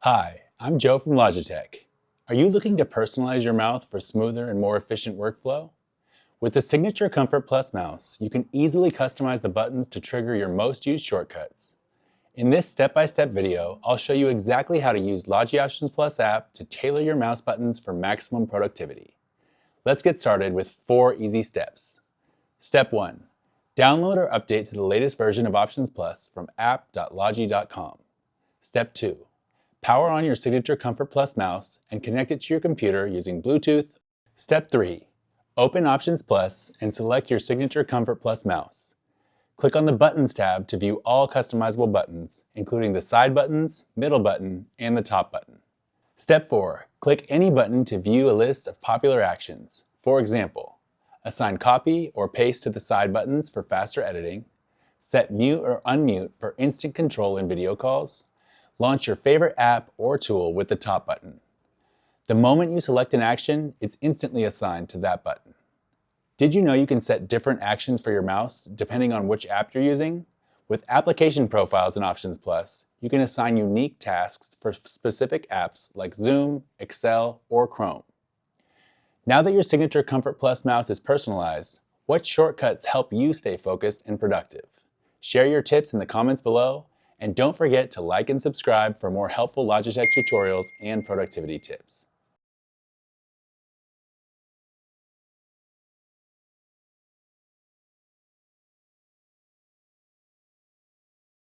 Hi, I'm Joe from Logitech. Are you looking to personalize your mouse for smoother and more efficient workflow? With the Signature Comfort Plus mouse, you can easily customize the buttons to trigger your most used shortcuts. In this step-by-step video, I'll show you exactly how to use Logi Options Plus app to tailor your mouse buttons for maximum productivity. Let's get started with 4 easy steps. Step 1. Download or update to the latest version of Options Plus from app.logi.com. Step 2. Power on your Signature Comfort Plus mouse and connect it to your computer using Bluetooth. Step 3. Open Options Plus and select your Signature Comfort Plus mouse. Click on the Buttons tab to view all customizable buttons, including the side buttons, middle button, and the top button. Step 4. Click any button to view a list of popular actions. For example, assign copy or paste to the side buttons for faster editing, set mute or unmute for instant control in video calls, launch your favorite app or tool with the top button. The moment you select an action, it's instantly assigned to that button. Did you know you can set different actions for your mouse depending on which app you're using? With application profiles in Options Plus, you can assign unique tasks for specific apps like Zoom, Excel, or Chrome. Now that your Signature Comfort Plus mouse is personalized, what shortcuts help you stay focused and productive? Share your tips in the comments below, and don't forget to like and subscribe for more helpful Logitech tutorials and productivity tips.